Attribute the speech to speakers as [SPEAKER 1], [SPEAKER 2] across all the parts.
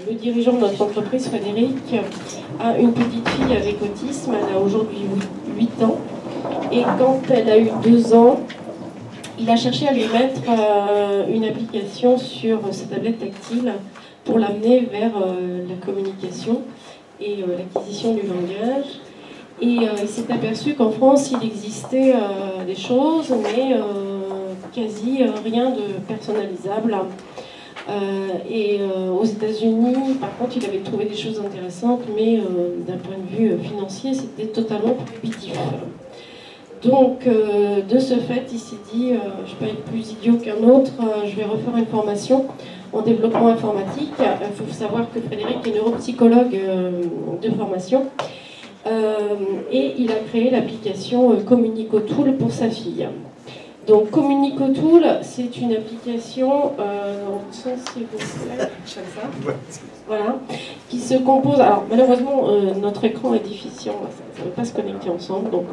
[SPEAKER 1] le dirigeant de notre entreprise, Frédéric, a une petite fille avec autisme. Elle a aujourd'hui 8 ans. Et quand elle a eu 2 ans, il a cherché à lui mettre une application sur sa tablette tactile pour l'amener vers la communication et l'acquisition du langage. Et il s'est aperçu qu'en France, il existait des choses, mais quasi rien de personnalisable. Aux États-Unis, par contre, il avait trouvé des choses intéressantes, mais d'un point de vue financier, c'était totalement prohibitif. Donc, de ce fait, il s'est dit, je ne vais pas être plus idiot qu'un autre, je vais refaire une formation en développement informatique. Il faut savoir que Frédéric est neuropsychologue de formation. Et il a créé l'application Communicotool pour sa fille. Donc Communicotool, c'est une application, s'il vous plaît, comme ça, voilà, qui se compose. Alors malheureusement, notre écran est déficient, ça ne veut pas se connecter ensemble, donc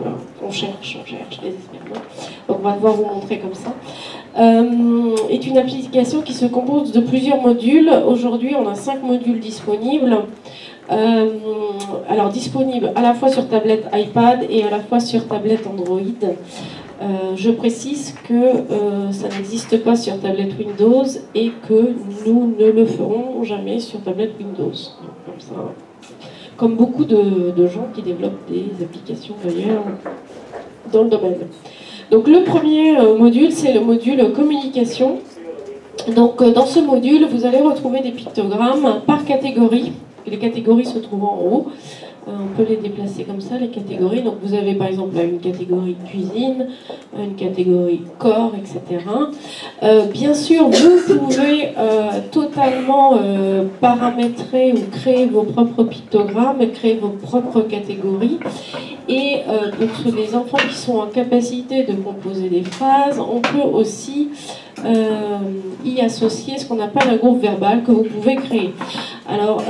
[SPEAKER 1] on cherche désespérément. Donc on va devoir vous montrer comme ça. Est une application qui se compose de plusieurs modules. Aujourd'hui, on a 5 modules disponibles. Alors disponible à la fois sur tablette iPad et à la fois sur tablette Android. Je précise que ça n'existe pas sur tablette Windows et que nous ne le ferons jamais sur tablette Windows. Donc, comme ça, comme beaucoup de gens qui développent des applications d'ailleurs dans le domaine. Donc le premier module, c'est le module communication. Donc dans ce module, vous allez retrouver des pictogrammes par catégorie. Les catégories se trouvent en haut. On peut les déplacer comme ça, les catégories. Donc vous avez par exemple là, une catégorie cuisine, une catégorie corps, etc. Bien sûr, vous pouvez totalement paramétrer ou créer vos propres pictogrammes, créer vos propres catégories. Et pour les enfants qui sont en capacité de composer des phrases, on peut aussi y associer ce qu'on appelle un groupe verbal que vous pouvez créer. Alors,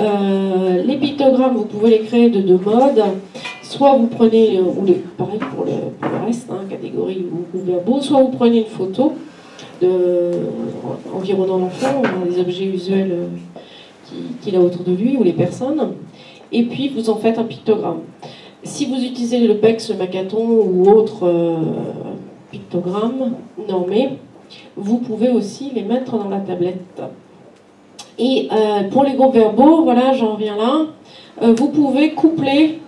[SPEAKER 1] les pictogrammes, vous pouvez les créer de 2 modes. Soit vous prenez, pareil pour le reste, hein, catégorie ou verbaux, soit vous prenez une photo environnant l'enfant, des objets visuels qu'il a autour de lui ou les personnes, et puis vous en faites un pictogramme. Si vous utilisez le PEX, le Macathon ou autre pictogramme normé, vous pouvez aussi les mettre dans la tablette. Et pour les groupes verbaux, voilà, j'en reviens là, vous pouvez coupler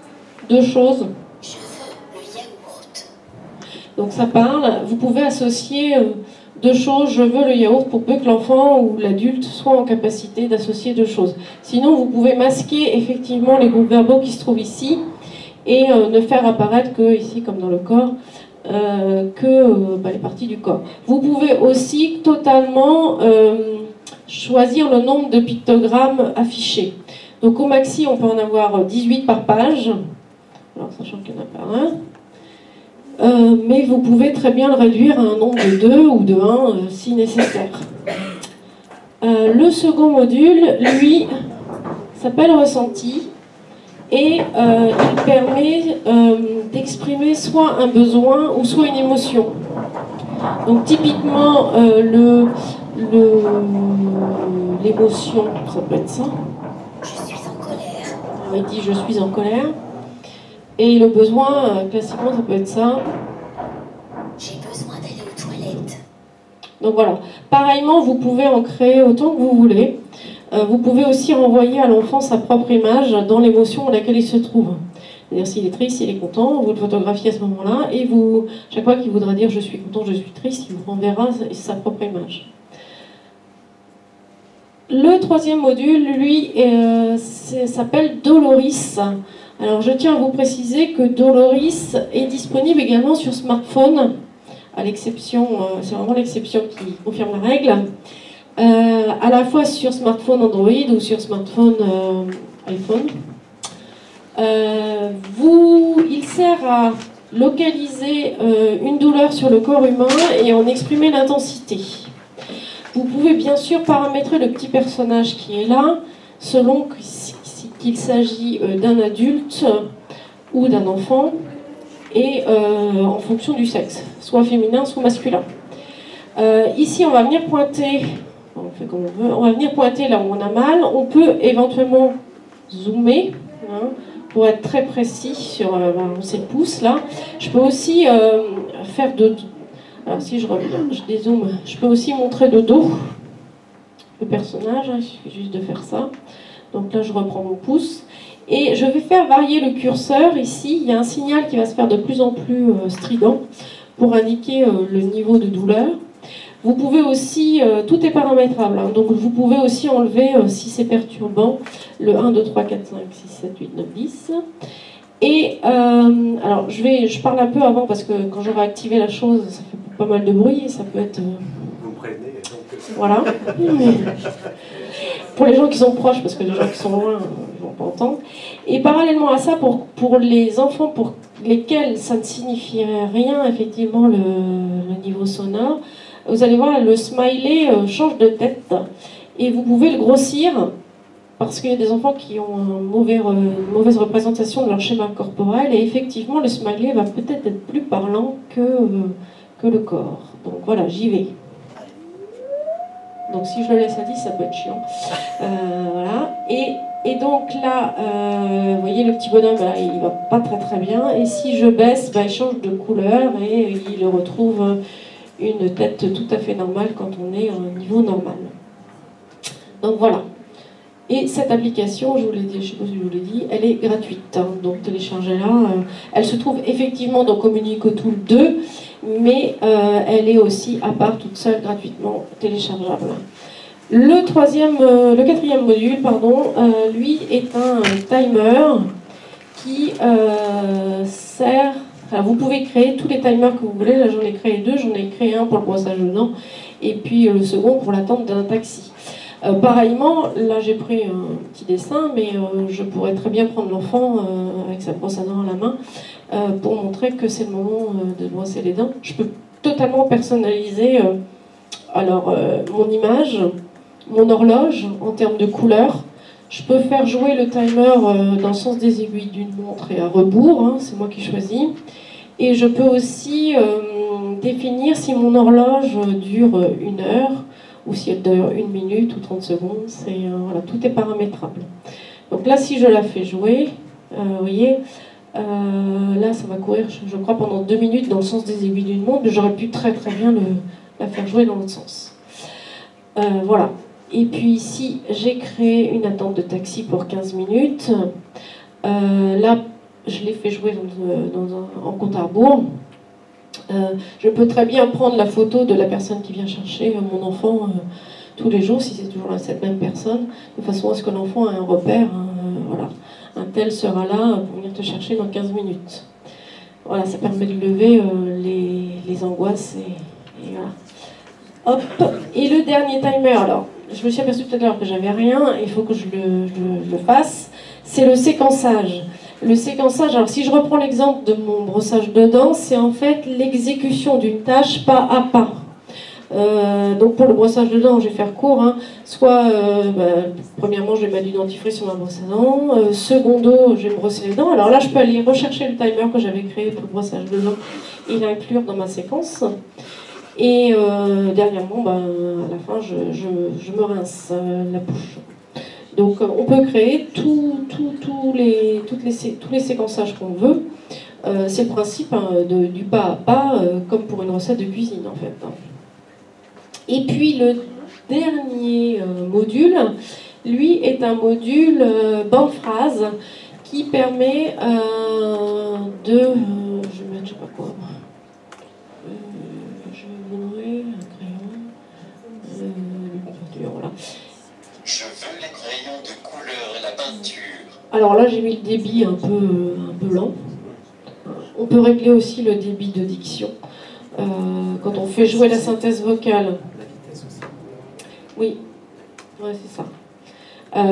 [SPEAKER 1] 2 choses.
[SPEAKER 2] Je veux le yaourt.
[SPEAKER 1] Donc ça parle, vous pouvez associer 2 choses, je veux le yaourt, pour peu que l'enfant ou l'adulte soit en capacité d'associer 2 choses. Sinon, vous pouvez masquer effectivement les groupes verbaux qui se trouvent ici et ne faire apparaître que, ici comme dans le corps, les parties du corps. Vous pouvez aussi totalement choisir le nombre de pictogrammes affichés. Donc au maxi, on peut en avoir 18 par page, alors sachant qu'il n'y en a pas un, mais vous pouvez très bien le réduire à un nombre de 2 ou de 1 si nécessaire. Le second module, lui, s'appelle Ressenti. Et il permet d'exprimer soit un besoin ou soit une émotion. Donc typiquement, l'émotion, ça peut être ça.
[SPEAKER 2] Je suis en colère.
[SPEAKER 1] Il dit je suis en colère. Et le besoin, classiquement, ça peut être ça.
[SPEAKER 2] J'ai besoin d'aller aux toilettes.
[SPEAKER 1] Donc voilà. Pareillement, vous pouvez en créer autant que vous voulez. Vous pouvez aussi renvoyer à l'enfant sa propre image dans l'émotion dans laquelle il se trouve. C'est-à-dire s'il est triste, s'il est content, vous le photographiez à ce moment-là et vous, chaque fois qu'il voudra dire je suis content, je suis triste, il vous renverra sa propre image. Le troisième module, lui, s'appelle Doloris. Alors je tiens à vous préciser que Doloris est disponible également sur smartphone, à l'exception, c'est vraiment l'exception qui confirme la règle. À la fois sur smartphone Android ou sur smartphone iPhone. Il sert à localiser une douleur sur le corps humain et en exprimer l'intensité. Vous pouvez bien sûr paramétrer le petit personnage qui est là, selon qu'il s'agit d'un adulte ou d'un enfant, et en fonction du sexe, soit féminin, soit masculin. Ici, on va venir pointer on fait comme on veut. On va venir pointer là où on a mal. On peut éventuellement zoomer, hein, pour être très précis sur ces pouces là. Je peux aussi faire de... Alors si je reviens, je dézoome, je peux aussi montrer de dos le personnage, hein, il suffit juste de faire ça. Donc là je reprends mon pouce. Et je vais faire varier le curseur. Ici, il y a un signal qui va se faire de plus en plus strident pour indiquer le niveau de douleur. Vous pouvez aussi, tout est paramétrable, hein, donc vous pouvez aussi enlever, si c'est perturbant, le 1, 2, 3, 4, 5, 6, 7, 8, 9, 10. Et alors, je parle un peu avant parce que quand j'aurai activé la chose, ça fait pas mal de bruit et ça peut être...
[SPEAKER 3] Vous me prévenez, donc...
[SPEAKER 1] Voilà. Pour les gens qui sont proches, parce que les gens qui sont loin ne vont pas entendre. Et parallèlement à ça, pour les enfants pour lesquels ça ne signifierait rien, effectivement, le niveau sonore, vous allez voir, le smiley change de tête et vous pouvez le grossir parce qu'il y a des enfants qui ont une mauvaise représentation de leur schéma corporel et effectivement, le smiley va peut-être être plus parlant que le corps. Donc voilà, j'y vais. Donc si je le laisse à 10, ça peut être chiant. Voilà. Et donc là, vous voyez le petit bonhomme, là, il va pas très très bien. Et si je baisse, il change de couleur et il retrouve une tête tout à fait normale quand on est à un niveau normal. Donc voilà. Et cette application, je vous l'ai dit, je sais pas si je vous l'ai dit, elle est gratuite. Hein, donc téléchargez-la. Elle se trouve effectivement dans Communico Tool 2, mais elle est aussi à part, toute seule, gratuitement téléchargeable. Le quatrième module, pardon, lui est un timer qui sert... Alors vous pouvez créer tous les timers que vous voulez. Là j'en ai créé deux, j'en ai créé un pour le brossage de dents et puis le second pour l'attente d'un taxi. Pareillement, là j'ai pris un petit dessin, mais je pourrais très bien prendre l'enfant avec sa brosse à dents à la main pour montrer que c'est le moment de brosser les dents. Je peux totalement personnaliser mon image, mon horloge en termes de couleurs. Je peux faire jouer le timer dans le sens des aiguilles d'une montre et à rebours, hein, c'est moi qui choisis. Et je peux aussi définir si mon horloge dure 1 heure ou si elle dure 1 minute ou 30 secondes. Voilà, tout est paramétrable. Donc là, si je la fais jouer, vous voyez, là ça va courir, je crois, pendant 2 minutes dans le sens des aiguilles d'une montre, mais j'aurais pu très très bien la faire jouer dans l'autre sens. Voilà. Et puis ici, j'ai créé une attente de taxi pour 15 minutes. Là, je l'ai fait jouer en compte à rebours. Je peux très bien prendre la photo de la personne qui vient chercher mon enfant tous les jours, si c'est toujours cette même personne, de façon à ce que l'enfant ait un repère. Voilà. Un tel sera là pour venir te chercher dans 15 minutes. Voilà, ça permet de lever les angoisses et voilà. Hop. Et le dernier timer, alors, je me suis aperçue tout à l'heure que j'avais rien, il faut que je le fasse, c'est le séquençage. Le séquençage, alors si je reprends l'exemple de mon brossage de dents, c'est en fait l'exécution d'une tâche pas à pas. Donc pour le brossage de dents, je vais faire court, hein. Soit, premièrement, je vais mettre du dentifrice sur ma brosse à dents, secondo, je vais me brosser les dents. Alors là, je peux aller rechercher le timer que j'avais créé pour le brossage de dents et l'inclure dans ma séquence. Et dernièrement, à la fin, je me rince la bouche. Donc on peut créer tous les séquençages qu'on veut. C'est le principe du pas à pas, comme pour une recette de cuisine en fait. Et puis le dernier module, lui, est un module bande phrase qui permet je vais mettre, je sais pas quoi. Je voudrais un crayon. Voilà.
[SPEAKER 4] Je veux les crayons de couleur et la peinture.
[SPEAKER 1] Alors là, j'ai mis le débit un peu lent. On peut régler aussi le débit de diction. Quand on fait jouer la synthèse vocale. Oui, ouais, c'est ça.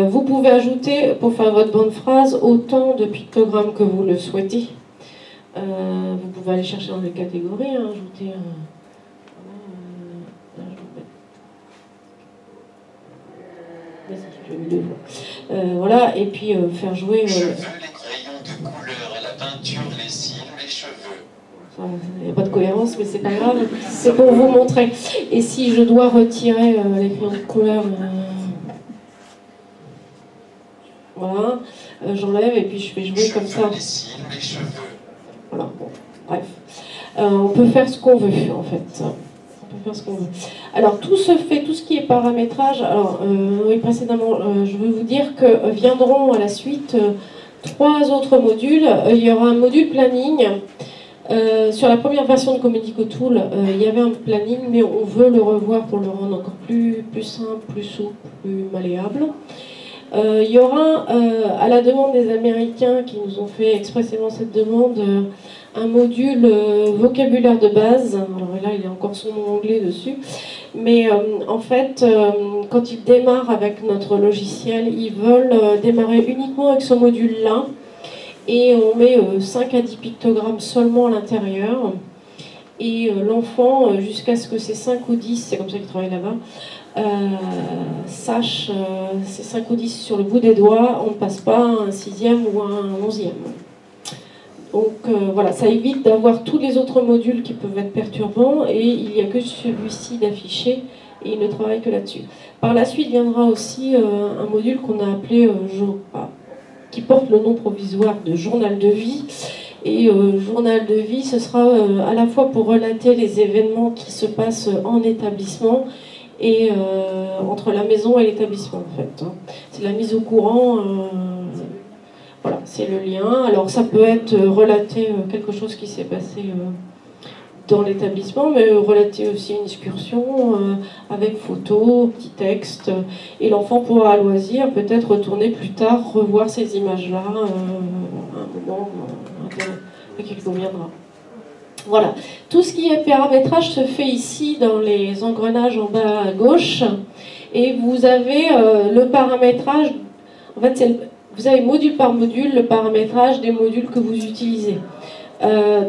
[SPEAKER 1] Vous pouvez ajouter, pour faire votre bande phrase, autant de pictogrammes que vous le souhaitez. Vous pouvez aller chercher dans les catégories, hein, ajouter voilà, et puis faire jouer...
[SPEAKER 4] Je veux les crayons de couleur et la peinture, les cils, les cheveux.
[SPEAKER 1] Il n'y a pas de cohérence, mais c'est pas grave. C'est pour vous montrer. Et si je dois retirer les crayons de couleur, voilà, j'enlève et puis je fais jouer comme ça.
[SPEAKER 4] Les cils, les cheveux.
[SPEAKER 1] Voilà, bon, bref. On peut faire ce qu'on veut, en fait. On peut faire ce qu'on veut. Alors, tout ce qui est paramétrage. Alors, oui, précédemment, je veux vous dire que viendront à la suite 3 autres modules. Il y aura un module planning. Sur la première version de Comedico Tool, il y avait un planning, mais on veut le revoir pour le rendre encore plus simple, plus souple, plus malléable. Il y aura, à la demande des Américains qui nous ont fait expressément cette demande, un module vocabulaire de base. Alors là, il y a encore son nom anglais dessus. Mais en fait, quand ils démarrent avec notre logiciel, ils veulent démarrer uniquement avec ce module-là. Et on met 5 à 10 pictogrammes seulement à l'intérieur. Et l'enfant, jusqu'à ce que ces 5 ou 10, c'est comme ça qu'il travaille là-bas, sache ces 5 ou 10 sur le bout des doigts, on ne passe pas à un 6e ou à un 11e. Donc voilà, ça évite d'avoir tous les autres modules qui peuvent être perturbants, et il n'y a que celui-ci d'affiché, et il ne travaille que là-dessus. Par la suite viendra aussi un module qu'on a appelé qui porte le nom provisoire de journal de vie. Et journal de vie, ce sera à la fois pour relater les événements qui se passent en établissement et entre la maison et l'établissement, en fait. C'est la mise au courant, voilà, c'est le lien. Alors ça peut être relater quelque chose qui s'est passé dans l'établissement, mais relater aussi une excursion avec photos, petit texte, et l'enfant pourra à loisir peut-être retourner plus tard, revoir ces images-là à un moment qui lui conviendra. Voilà, tout ce qui est paramétrage se fait ici dans les engrenages en bas à gauche, et vous avez le paramétrage, en fait vous avez module par module le paramétrage des modules que vous utilisez.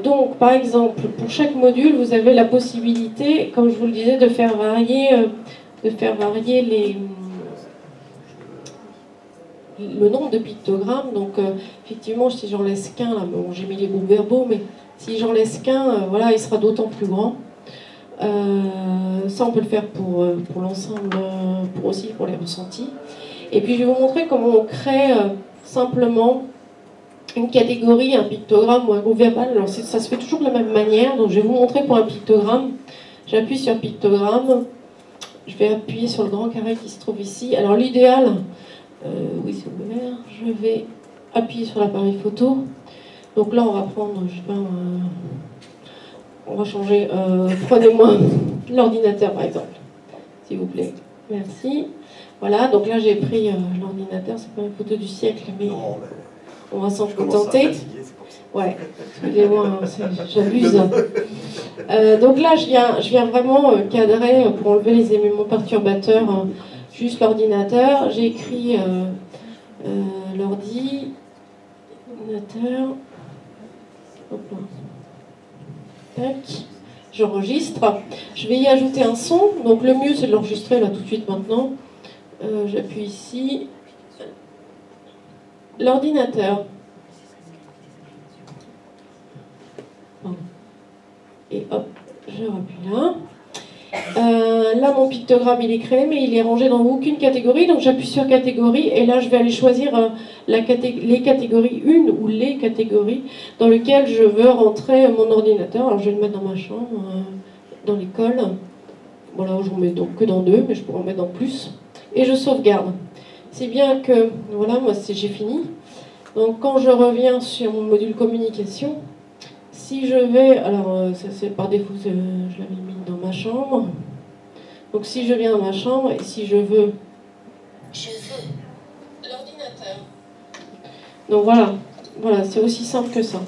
[SPEAKER 1] Donc, par exemple, pour chaque module, vous avez la possibilité, comme je vous le disais, de faire varier le nombre de pictogrammes. Donc, effectivement, si j'en laisse qu'un, là, bon, j'ai mis les groupes verbaux, mais si j'en laisse qu'un, voilà, il sera d'autant plus grand. Ça, on peut le faire pour l'ensemble, aussi pour les ressentis. Et puis, je vais vous montrer comment on crée simplement une catégorie, un pictogramme ou un groupe verbal. Alors ça se fait toujours de la même manière, donc je vais vous montrer pour un pictogramme. J'appuie sur pictogramme, je vais appuyer sur le grand carré qui se trouve ici. Alors l'idéal, oui c'est ouvert, je vais appuyer sur l'appareil photo. Donc là on va prendre, je sais pas, on va changer, prenez-moi l'ordinateur par exemple, s'il vous plaît. Merci. Voilà, donc là j'ai pris l'ordinateur, c'est pas une photo du siècle, mais... On va s'en contenter. Ouais, excusez-moi, j'abuse. Donc là, je viens vraiment cadrer pour enlever les éléments perturbateurs, juste l'ordinateur. J'ai écrit l'ordinateur. Hop là. Tac. J'enregistre. Je vais y ajouter un son. Donc le mieux, c'est de l'enregistrer là tout de suite maintenant. J'appuie ici. L'ordinateur. Et hop, je rappuie là. Là, mon pictogramme, il est créé, mais il est rangé dans aucune catégorie. Donc, j'appuie sur catégorie. Et là, je vais aller choisir les catégories, une ou les catégories dans lesquelles je veux rentrer mon ordinateur. Alors, je vais le mettre dans ma chambre, dans l'école. Bon, là, je ne mets donc que dans 2, mais je pourrais en mettre dans plus. Et je sauvegarde. C'est bien que, voilà, moi j'ai fini. Donc quand je reviens sur mon module communication, si je vais, alors ça c'est par défaut, je l'avais mis dans ma chambre. Donc si je viens dans ma chambre et si je veux l'ordinateur. Donc voilà, c'est aussi simple que ça.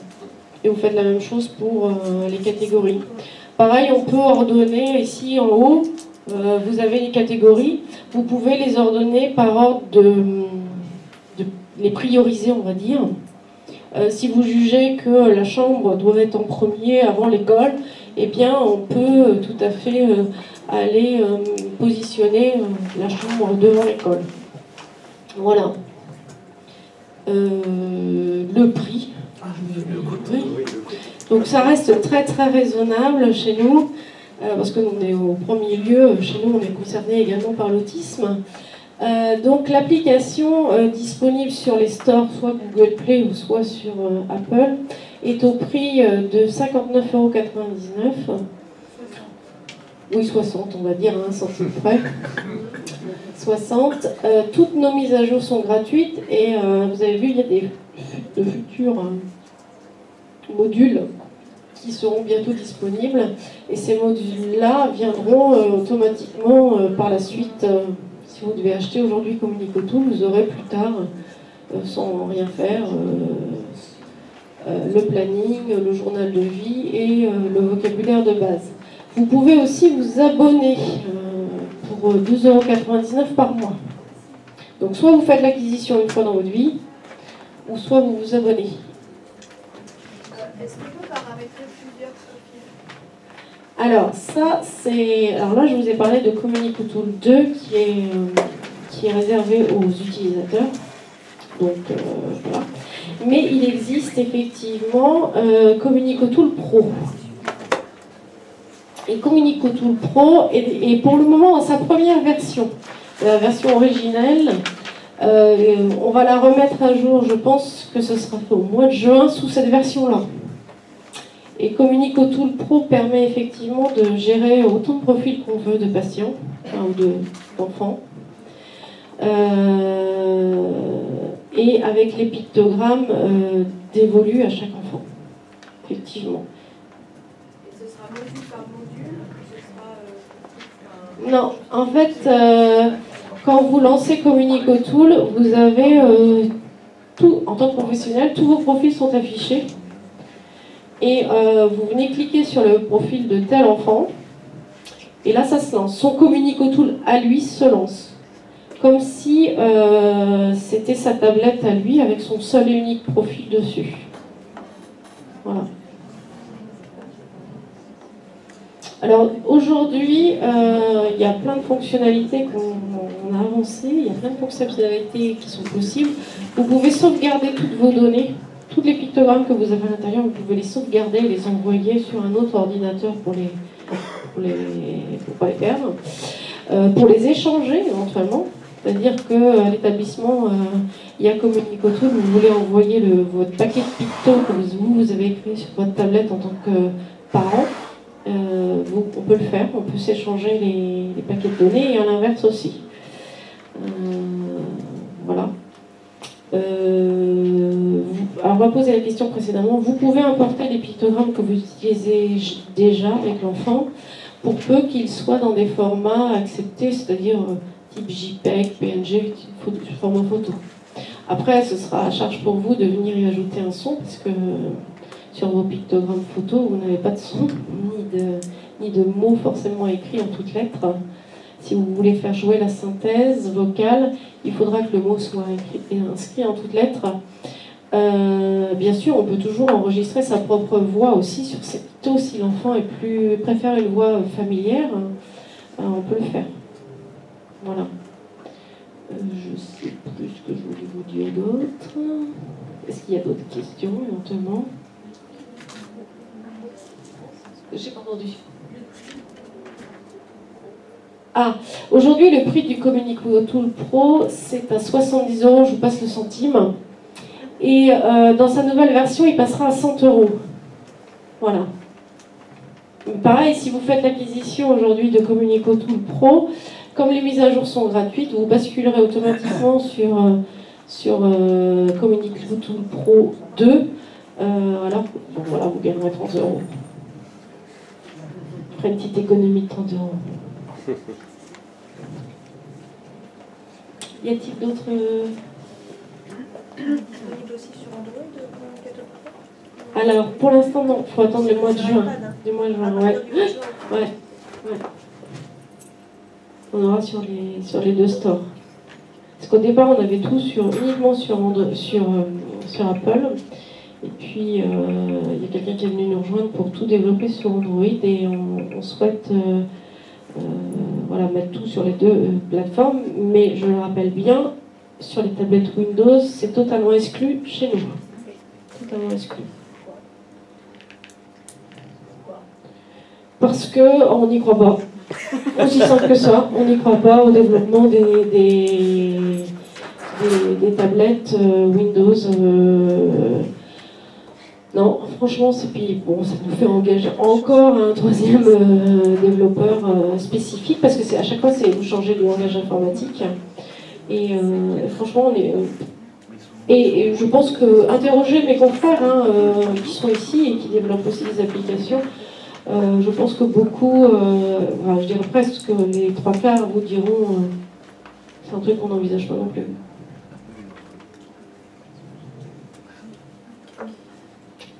[SPEAKER 1] Et vous faites la même chose pour les catégories. Pareil, on peut ordonner ici en haut. Vous avez les catégories, vous pouvez les ordonner par ordre de les prioriser, on va dire. Si vous jugez que la chambre doit être en premier avant l'école, eh bien on peut tout à fait aller positionner la chambre devant l'école. Voilà. Le prix.
[SPEAKER 3] Le coût.
[SPEAKER 1] Donc ça reste très très raisonnable chez nous, parce que on est au premier lieu, chez nous on est concerné également par l'autisme. Donc l'application disponible sur les stores, soit Google Play ou soit sur Apple, est au prix de 59,99 €. Oui, 60, on va dire, à un centime près. 60. Toutes nos mises à jour sont gratuites et vous avez vu, il y a de futurs modules qui seront bientôt disponibles. Et ces modules-là viendront automatiquement par la suite. Si vous devez acheter aujourd'hui Communicotool, vous aurez plus tard, sans rien faire, le planning, le journal de vie et le vocabulaire de base. Vous pouvez aussi vous abonner pour 12,99 € par mois. Donc soit vous faites l'acquisition une fois dans votre vie, ou soit vous vous abonnez.
[SPEAKER 5] Est-ce qu'on peut paramétrer plusieurs profils?
[SPEAKER 1] Alors ça c'est... Alors là je vous ai parlé de Communicotool 2 qui est réservé aux utilisateurs. Donc voilà. Mais il existe effectivement Communicotool Pro. Et Communicotool Pro est pour le moment en sa première version. La version originelle, on va la remettre à jour, je pense que ce sera fait au mois de juin sous cette version-là. Et Communicotool Pro permet effectivement de gérer autant de profils qu'on veut de patients, enfin, ou d'enfants. Et avec les pictogrammes dévolus à chaque enfant, effectivement.
[SPEAKER 5] Et ce sera module par module ou ce sera,
[SPEAKER 1] Non, en fait, quand vous lancez Communicotool, vous avez tout, en tant que professionnel, tous vos profils sont affichés. Et vous venez cliquer sur le profil de tel enfant, et là ça se lance. Son Communicotool à lui se lance. Comme si c'était sa tablette à lui avec son seul et unique profil dessus. Voilà. Alors aujourd'hui, il y a plein de fonctionnalités qu'on a avancées, il y a plein de fonctionnalités qui sont possibles. Vous pouvez sauvegarder toutes vos données, tous les pictogrammes que vous avez à l'intérieur, vous pouvez les sauvegarder, les envoyer sur un autre ordinateur pour pas les perdre, pour les échanger éventuellement. C'est-à-dire qu'à l'établissement, il y a Communicotool, vous voulez envoyer votre paquet de pictos que vous avez écrit sur votre tablette en tant que parent, on peut le faire, on peut s'échanger les paquets de données et à l'inverse aussi. Voilà. Alors on va poser la question précédemment. Vous pouvez importer les pictogrammes que vous utilisez déjà avec l'enfant pour peu qu'ils soient dans des formats acceptés, c'est-à-dire type JPEG, PNG, format photo. Après, ce sera à charge pour vous de venir y ajouter un son, parce que sur vos pictogrammes photos, vous n'avez pas de son, ni de mots forcément écrits en toutes lettres. Si vous voulez faire jouer la synthèse vocale, il faudra que le mot soit inscrit en toutes lettres. Bien sûr, on peut toujours enregistrer sa propre voix aussi sur ces pictos. Si l'enfant préfère une voix familière, on peut le faire. Voilà. Je ne sais plus ce que je voulais vous dire d'autre. Est-ce qu'il y a d'autres questions éventuellement? J'ai pas entendu. Ah, aujourd'hui le prix du Communicotool Pro c'est à 70 €, je vous passe le centime. Et dans sa nouvelle version il passera à 100 €. Voilà. Pareil, si vous faites l'acquisition aujourd'hui de Communicotool Pro, comme les mises à jour sont gratuites, vous basculerez automatiquement sur Communicotool Pro 2. Alors, bon, voilà, vous gagnerez 30 €. Après une petite économie de 30 €. Y a-t-il d'autres...
[SPEAKER 5] disponible aussi sur Android, Communicotool Pro?
[SPEAKER 1] Alors, pour l'instant, non. Il faut attendre le mois de juin. Du mois de juin, ouais. Ouais. On aura sur les deux stores. Parce qu'au départ, on avait tout uniquement sur Apple. Et puis, il y a quelqu'un qui est venu nous rejoindre pour tout développer sur Android. Et on souhaite mettre tout sur les deux plateformes. Mais je le rappelle bien, sur les tablettes Windows, c'est totalement exclu chez nous. Totalement exclu. Parce qu'on n'y croit pas. Aussi simple que ça, on n'y croit pas au développement des tablettes Windows. Non, franchement, c'est puis bon, ça nous fait engager encore un troisième développeur spécifique parce que c'est à chaque fois c'est vous changez de langage informatique. Et franchement, on est et je pense que interroger mes confrères qui sont ici et qui développent aussi des applications. Je pense que beaucoup, je dirais presque que les trois quarts vous diront c'est un truc qu'on n'envisage pas non plus.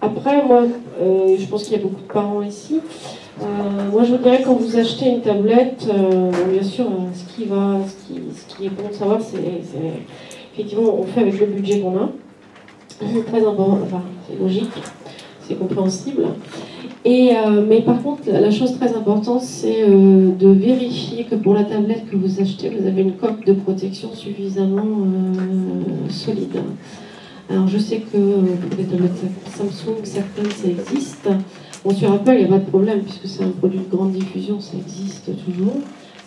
[SPEAKER 1] Après, moi, je pense qu'il y a beaucoup de parents ici. Moi, je vous dirais quand vous achetez une tablette, bien sûr, ce qui est bon de savoir, c'est effectivement, on fait avec le budget qu'on a. C'est très important, enfin, c'est logique, c'est compréhensible. Mais par contre, la chose très importante, c'est de vérifier que pour la tablette que vous achetez, vous avez une coque de protection suffisamment solide. Alors je sais que pour les tablettes Samsung, certaines, ça existe. Bon, sur Apple, il n'y a pas de problème, puisque c'est un produit de grande diffusion, ça existe toujours.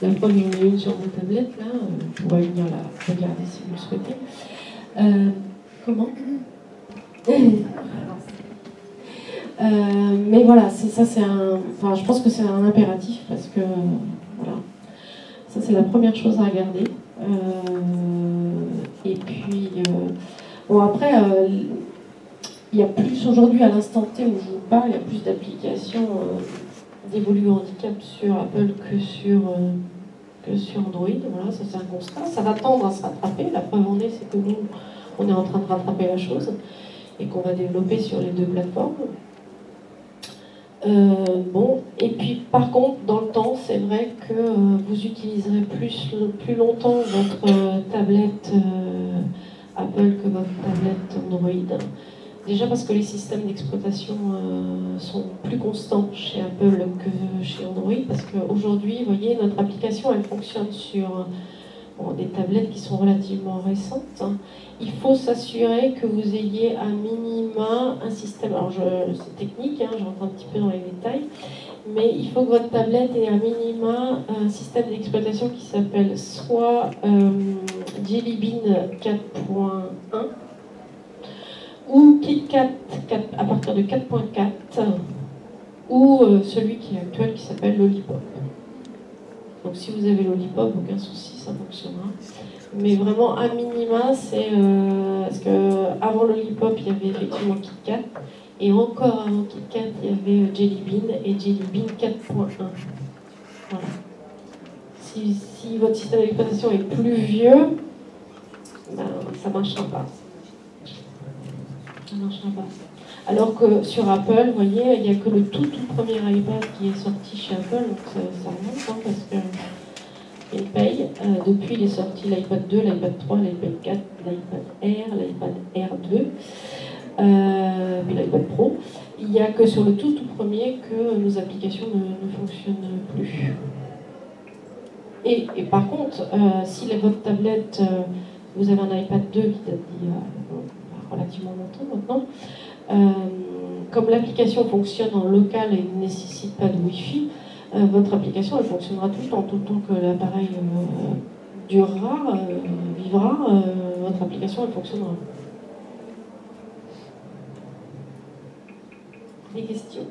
[SPEAKER 1] La preuve, j'en ai une sur ma tablette, là, on pourra venir la regarder si vous le souhaitez. Comment mais voilà, je pense que c'est un impératif parce que voilà, ça c'est la première chose à regarder. Et puis bon après, il y a plus aujourd'hui à l'instant T où je vous parle, il y a plus d'applications d'évoluer handicap sur Apple que sur Android. Voilà, ça c'est un constat. Ça va tendre à se rattraper. La preuve en est, c'est que nous, on est en train de rattraper la chose et qu'on va développer sur les deux plateformes. Et puis par contre, dans le temps, c'est vrai que vous utiliserez plus longtemps votre tablette Apple que votre tablette Android. Déjà parce que les systèmes d'exploitation sont plus constants chez Apple que chez Android, parce qu'aujourd'hui, vous voyez, notre application, elle fonctionne sur des tablettes qui sont relativement récentes. Il faut s'assurer que vous ayez à minima un système, alors c'est technique, je rentre un petit peu dans les détails, mais il faut que votre tablette ait à minima un système d'exploitation qui s'appelle soit Jelly Bean 4.1 ou KitKat à partir de 4.4 ou celui qui est actuel qui s'appelle Lollipop. Donc si vous avez Lollipop, aucun souci, ça fonctionnera. Mais vraiment, à minima, c'est... parce qu'avant Lollipop, il y avait effectivement KitKat. Et encore avant KitKat, il y avait Jelly Bean et Jelly Bean 4.1. Voilà. Si votre système d'exploitation est plus vieux, ben, ça ne marchera pas. Ça ne marchera pas. Alors que sur Apple, vous voyez, il n'y a que le tout premier iPad qui est sorti chez Apple, donc ça remonte, parce qu'il paye. Depuis, il est sorti l'iPad 2, l'iPad 3, l'iPad 4, l'iPad Air, l'iPad Air 2, puis l'iPad Pro. Il n'y a que sur le tout premier que nos applications ne fonctionnent plus. Et par contre, si votre tablette, vous avez un iPad 2 qui date d'il y a relativement longtemps maintenant, comme l'application fonctionne en local et ne nécessite pas de Wi-Fi, votre application elle fonctionnera tout le temps que l'appareil durera, vivra, votre application elle fonctionnera. Des questions?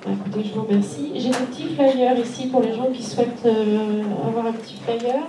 [SPEAKER 1] Écoutez, je vous remercie. J'ai des petits flyers ici pour les gens qui souhaitent avoir un petit flyer.